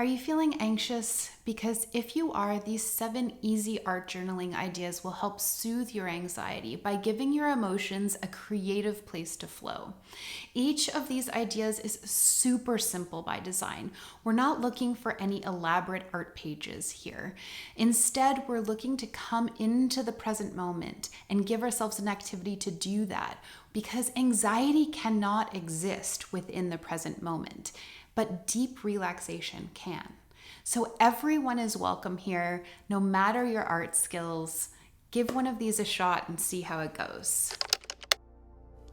Are you feeling anxious? Because if you are, these 7 easy art journaling ideas will help soothe your anxiety by giving your emotions a creative place to flow. Each of these ideas is super simple by design. We're not looking for any elaborate art pages here. Instead, we're looking to come into the present moment and give ourselves an activity to do that, because anxiety cannot exist within the present moment, but deep relaxation can. So everyone is welcome here, no matter your art skills. Give one of these a shot and see how it goes.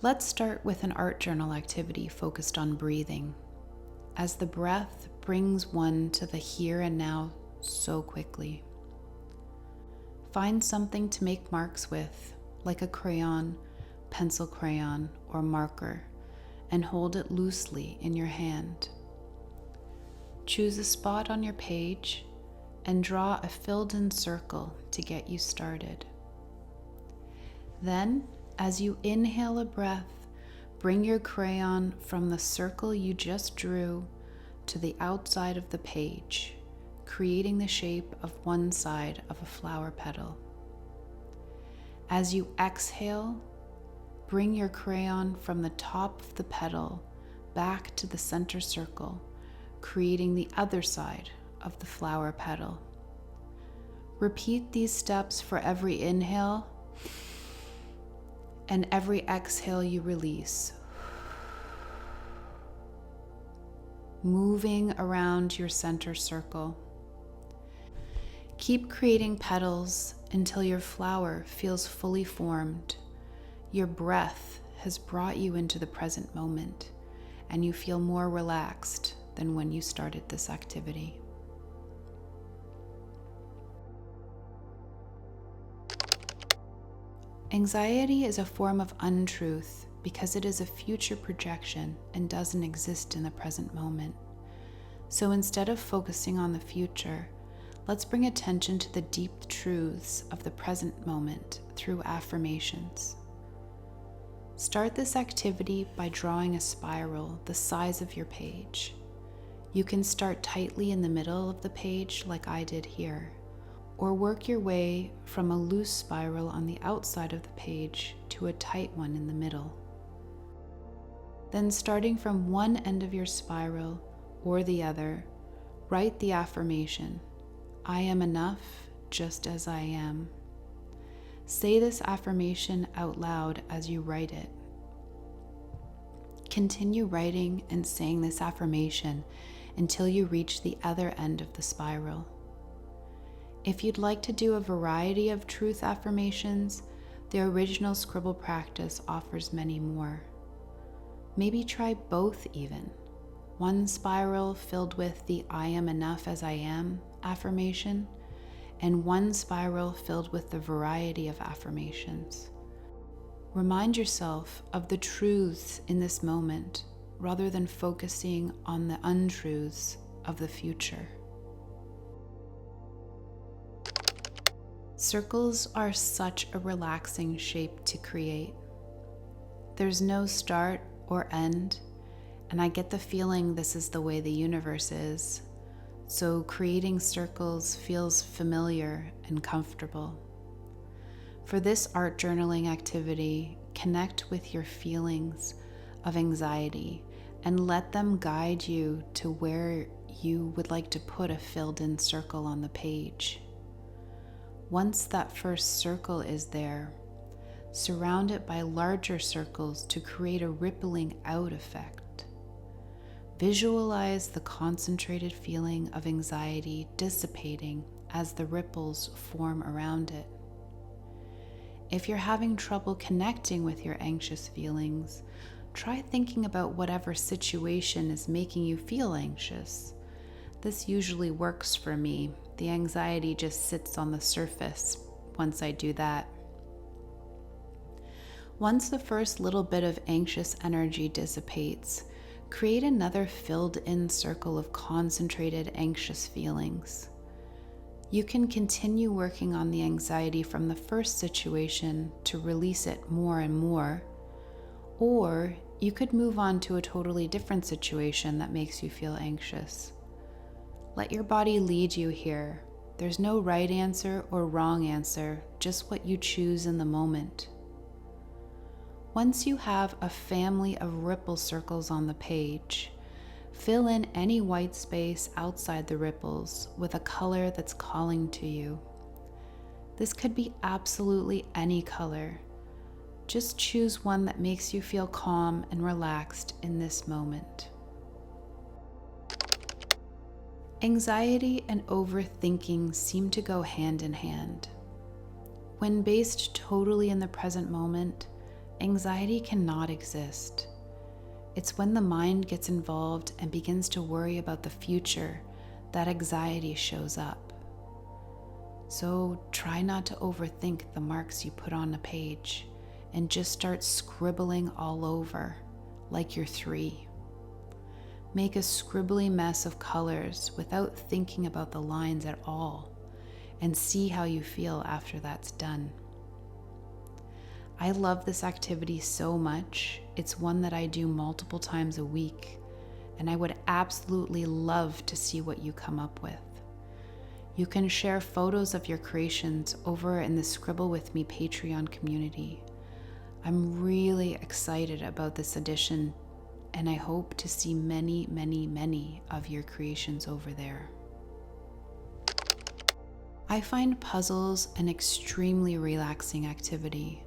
Let's start with an art journal activity focused on breathing, as the breath brings one to the here and now so quickly. Find something to make marks with, like a crayon, pencil crayon, or marker, and hold it loosely in your hand. Choose a spot on your page and draw a filled-in circle to get you started. Then, as you inhale a breath, bring your crayon from the circle you just drew to the outside of the page, creating the shape of one side of a flower petal. As you exhale, bring your crayon from the top of the petal back to the center circle, creating the other side of the flower petal. Repeat these steps for every inhale and every exhale you release, moving around your center circle. Keep creating petals until your flower feels fully formed. Your breath has brought you into the present moment, and you feel more relaxed than when you started this activity. Anxiety is a form of untruth because it is a future projection and doesn't exist in the present moment. So instead of focusing on the future, let's bring attention to the deep truths of the present moment through affirmations. Start this activity by drawing a spiral the size of your page. You can start tightly in the middle of the page like I did here, or work your way from a loose spiral on the outside of the page to a tight one in the middle. Then, starting from one end of your spiral or the other, write the affirmation, "I am enough just as I am." Say this affirmation out loud as you write it. Continue writing and saying this affirmation until you reach the other end of the spiral. If you'd like to do a variety of truth affirmations, the original scribble practice offers many more. Maybe try both even. One spiral filled with the "I am enough as I am" affirmation, and one spiral filled with the variety of affirmations. Remind yourself of the truths in this moment rather than focusing on the untruths of the future. Circles are such a relaxing shape to create. There's no start or end, and I get the feeling this is the way the universe is, so creating circles feels familiar and comfortable. For this art journaling activity, connect with your feelings of anxiety and let them guide you to where you would like to put a filled-in circle on the page. Once that first circle is there, surround it by larger circles to create a rippling out effect. Visualize the concentrated feeling of anxiety dissipating as the ripples form around it. If you're having trouble connecting with your anxious feelings, try thinking about whatever situation is making you feel anxious. This usually works for me. The anxiety just sits on the surface once I do that. Once the first little bit of anxious energy dissipates, create another filled-in circle of concentrated anxious feelings. You can continue working on the anxiety from the first situation to release it more and more, or you could move on to a totally different situation that makes you feel anxious. Let your body lead you here. There's no right answer or wrong answer, just what you choose in the moment. Once you have a family of ripple circles on the page, fill in any white space outside the ripples with a color that's calling to you. This could be absolutely any color. Just choose one that makes you feel calm and relaxed in this moment. Anxiety and overthinking seem to go hand in hand. When based totally in the present moment, anxiety cannot exist. It's when the mind gets involved and begins to worry about the future that anxiety shows up. So try not to overthink the marks you put on a page and just start scribbling all over like you're 3. Make a scribbly mess of colors without thinking about the lines at all, and see how you feel after that's done. I love this activity so much. It's one that I do multiple times a week, and I would absolutely love to see what you come up with. You can share photos of your creations over in the Scribble With Me Patreon community. I'm really excited about this edition, and I hope to see many, many, many of your creations over there. I find puzzles an extremely relaxing activity.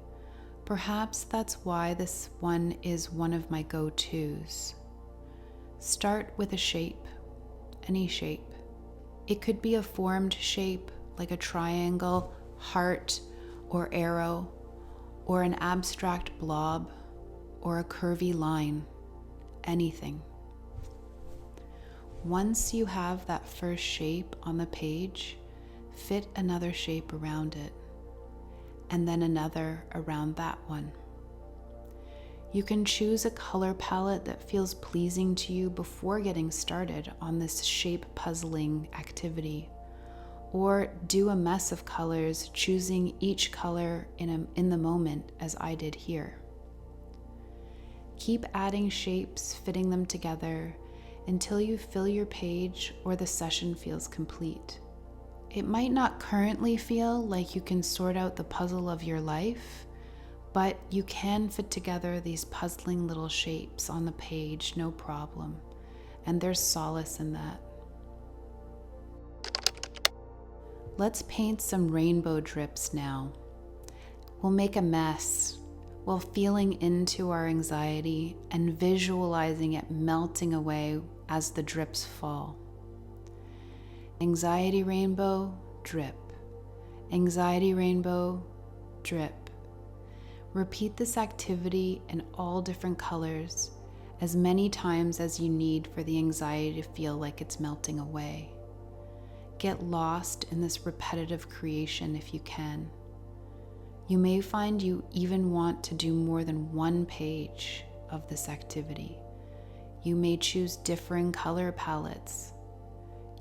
Perhaps that's why this one is one of my go-tos. Start with a shape, any shape. It could be a formed shape like a triangle, heart, or arrow, or an abstract blob, or a curvy line, anything. Once you have that first shape on the page, fit another shape around it, and then another around that one. You can choose a color palette that feels pleasing to you before getting started on this shape puzzling activity, or do a mess of colors, choosing each color in the moment as I did here. Keep adding shapes, fitting them together until you fill your page or the session feels complete. It might not currently feel like you can sort out the puzzle of your life, but you can fit together these puzzling little shapes on the page, no problem. And there's solace in that. Let's paint some rainbow drips now. We'll make a mess while feeling into our anxiety and visualizing it melting away as the drips fall. Anxiety rainbow, drip. Anxiety rainbow, drip. Repeat this activity in all different colors as many times as you need for the anxiety to feel like it's melting away. Get lost in this repetitive creation if you can. You may find you even want to do more than one page of this activity. You may choose differing color palettes.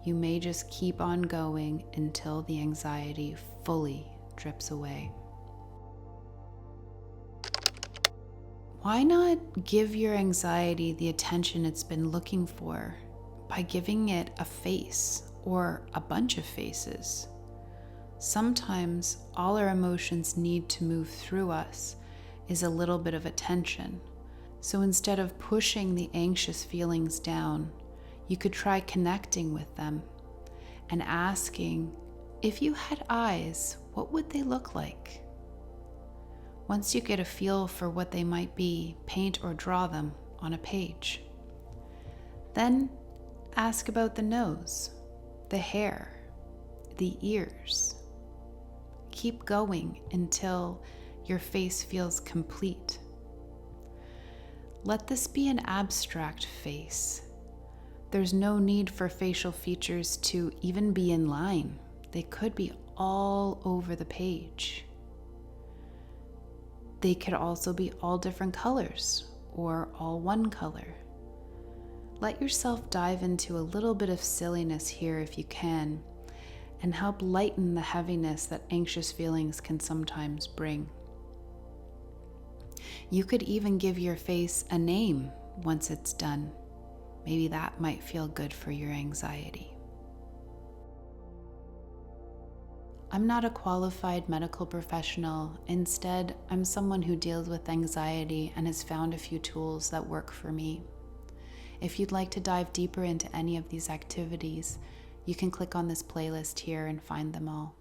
You may just keep on going until the anxiety fully drips away. Why not give your anxiety the attention it's been looking for by giving it a face or a bunch of faces? Sometimes all our emotions need to move through us is a little bit of attention. So instead of pushing the anxious feelings down, you could try connecting with them and asking, if you had eyes, what would they look like? Once you get a feel for what they might be, paint or draw them on a page. Then ask about the nose, the hair, the ears. Keep going until your face feels complete. Let this be an abstract face. There's no need for facial features to even be in line. They could be all over the page. They could also be all different colors or all one color. Let yourself dive into a little bit of silliness here if you can, and help lighten the heaviness that anxious feelings can sometimes bring. You could even give your face a name once it's done. Maybe that might feel good for your anxiety. I'm not a qualified medical professional. Instead, I'm someone who deals with anxiety and has found a few tools that work for me. If you'd like to dive deeper into any of these activities, you can click on this playlist here and find them all.